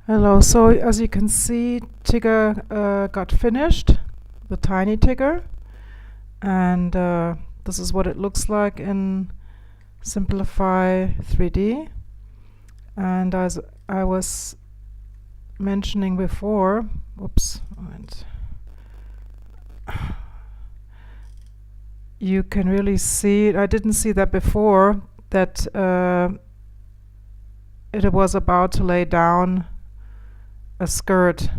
Hello, so as you can see, Tigger got finished, the tiny Tigger, and this is what it looks like in Simplify3D. And as I was mentioning before, you can really see, I didn't see that before, that it was about to lay down a skirt,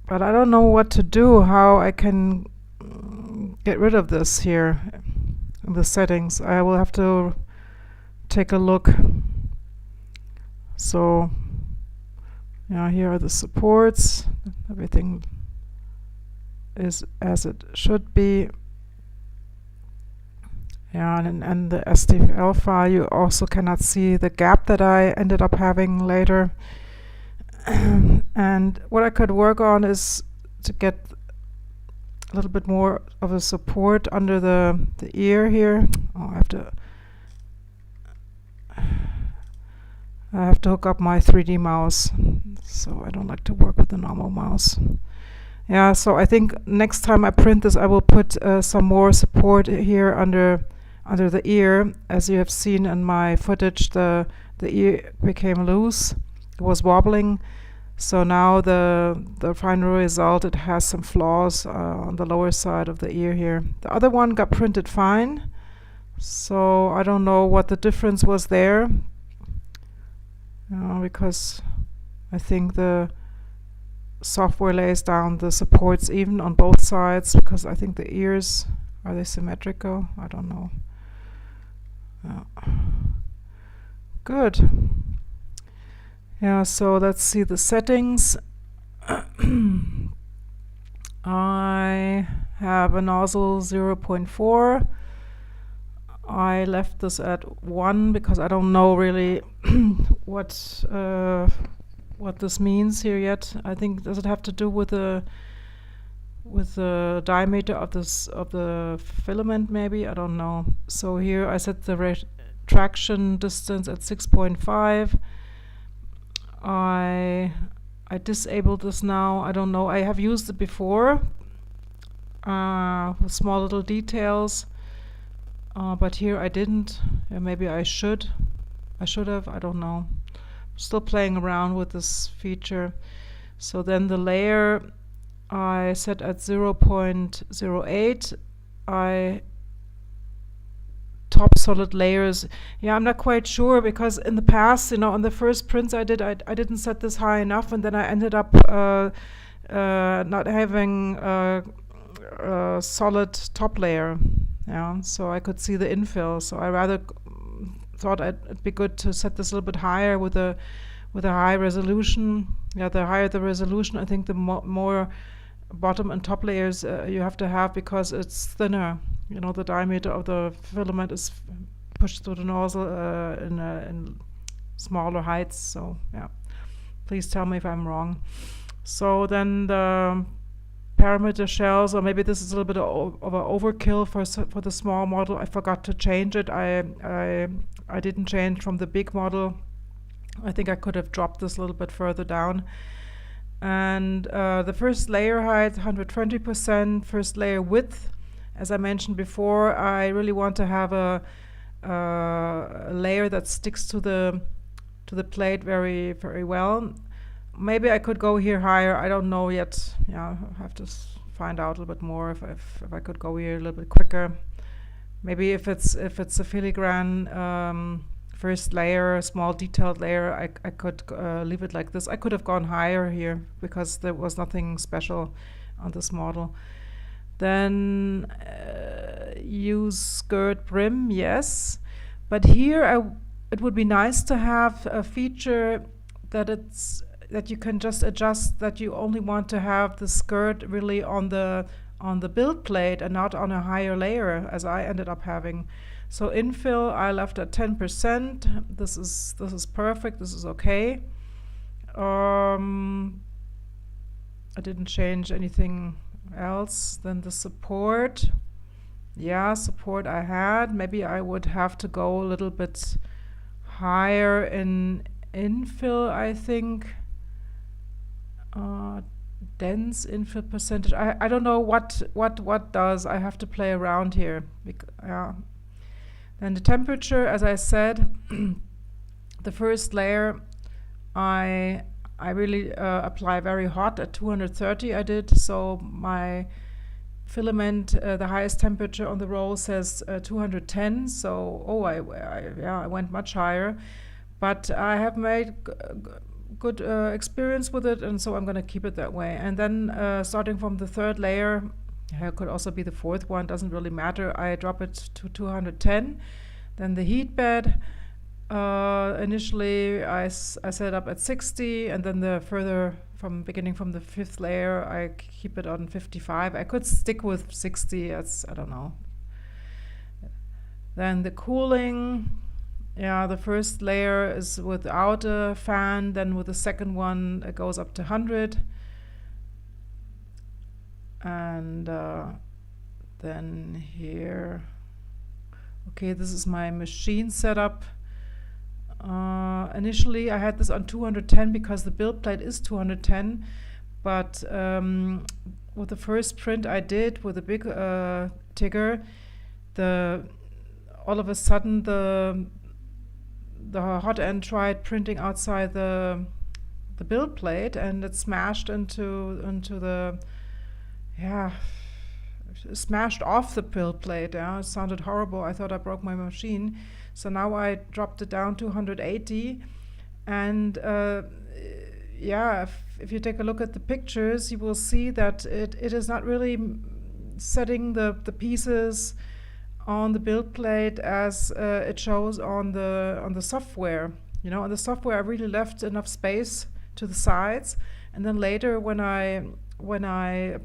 but I don't know what to do, how I can get rid of this here in the settings. I will have to take a look. So yeah, here are the supports. Everything is as it should be. Yeah, and the STL file, you also cannot see the gap that I ended up having later. And what I could work on is to get a little bit more of a support under the ear here. Oh, I have to hook up my 3D mouse, so I don't like to work with the normal mouse. Yeah, so I think next time I print this, I will put some more support here under the ear. As you have seen in my footage, the ear became loose. It was wobbling. So now the final result, it has some flaws on the lower side of the ear here. The other one got printed fine, so I don't know what the difference was there, because I think the software lays down the supports even on both sides, because I think the ears, are they symmetrical? I don't know. Good. Yeah, so let's see the settings. I have a nozzle 0.4. I left this at 1 because I don't know really what this means here yet. I think, does it have to do with the diameter of the filament maybe? I don't know. So here I set the retraction distance at 6.5. I disabled this now. I don't know. I have used it before with small little details, but here I didn't. Maybe I should have. I don't know. Still playing around with this feature. So then the layer I set at 0.08. Top solid layers. Yeah, I'm not quite sure, because in the past, on the first prints I did, I didn't set this high enough, and then I ended up not having a solid top layer. Yeah, so I could see the infill. So I rather thought it'd be good to set this a little bit higher with a high resolution. Yeah, the higher the resolution, I think the more bottom and top layers you have to have, because it's thinner. The diameter of the filament is pushed through the nozzle in smaller heights. So yeah, please tell me if I'm wrong. So then the parameter shells, or maybe this is a little bit of an overkill for the small model. I forgot to change it. I didn't change from the big model. I think I could have dropped this a little bit further down. And the first layer height, 120%. First layer width, as I mentioned before, I really want to have a layer that sticks to the plate very, very well. Maybe I could go here higher. I don't know yet. Yeah, I have to find out a little bit more if I could go here a little bit quicker. Maybe if it's a filigrane first layer, a small detailed layer, I could leave it like this. I could have gone higher here because there was nothing special on this model. Then use skirt brim, yes. But here it would be nice to have a feature that you can just adjust, that you only want to have the skirt really on the build plate and not on a higher layer, as I ended up having. So infill I left at 10%. This is perfect. This is okay. I didn't change anything else. Then the support. Yeah, support I had. Maybe I would have to go a little bit higher in infill, I think. Dense infill percentage. I don't know what does. I have to play around here. Then the temperature, as I said, the first layer I really apply very hot at 230 I did. So my filament, the highest temperature on the roll says 210. So I went much higher, but I have made good experience with it, and so I'm going to keep it that way. And then starting from the third layer, it could also be the fourth one, doesn't really matter, I drop it to 210. Then the heat bed, initially I set up at 60, and then the further beginning from the fifth layer, I keep it on 55. I could stick with 60, I don't know. Then the cooling, the first layer is without a fan, then with the second one it goes up to 100. And then here, okay, this is my machine setup. Initially I had this on 210 because the build plate is 210, but with the first print I did with a big Tigger, all of a sudden the hot end tried printing outside the build plate, and it smashed into the smashed off the build plate. It sounded horrible. I thought I broke my machine. So now I dropped it down to 180, and if you take a look at the pictures, you will see that it is not really setting the pieces on the build plate as it shows on the software. On the software I really left enough space to the sides, and then later when I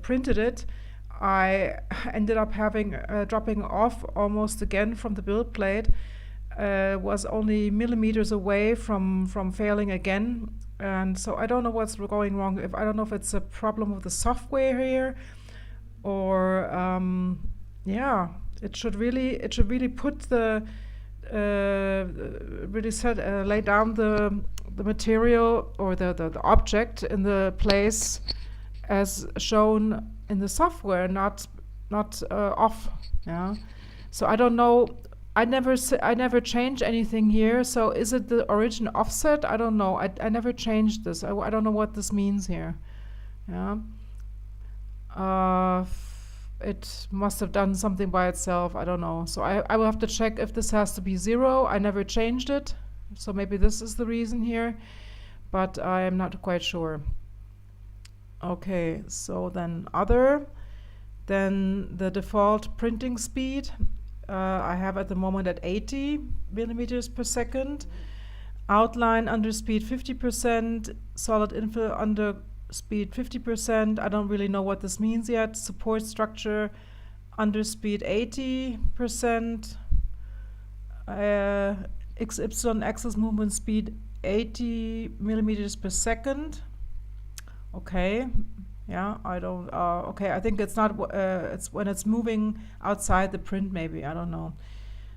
printed it, I ended up having dropping off almost again from the build plate. Was only millimeters away from failing again, and so I don't know what's going wrong. I don't know if it's a problem with the software here, or it should really put lay down the material or the object in the place as shown in the software, not off. So I don't know. I never changed anything here. So is it the origin offset? I don't know. I never changed this. I don't know what this means here. It must have done something by itself. I don't know. So I will have to check if this has to be 0. I never changed it. So maybe this is the reason here, but I am not quite sure. Okay, so then then the default printing speed. I have at the moment at 80 millimeters per second. Outline under speed 50%, solid infill under speed 50%. I don't really know what this means yet. Support structure under speed 80%. XY axis movement speed 80 millimeters per second. Okay. I don't. Okay, I think it's not. It's when it's moving outside the print, maybe. I don't know.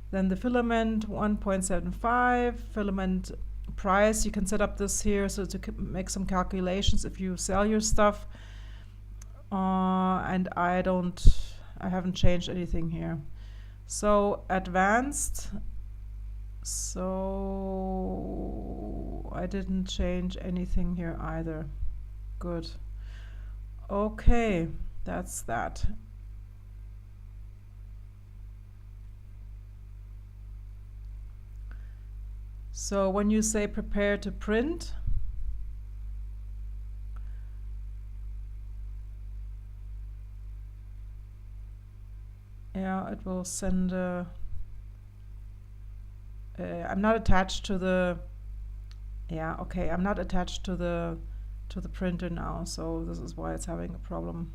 Then the filament 1.75 filament price. You can set up this here so to make some calculations if you sell your stuff. And I haven't changed anything here. So advanced. So I didn't change anything here either. Good. Okay, that's that. So when you say prepare to print, it will send I'm not attached to the I'm not attached to the printer now, so this is why it's having a problem.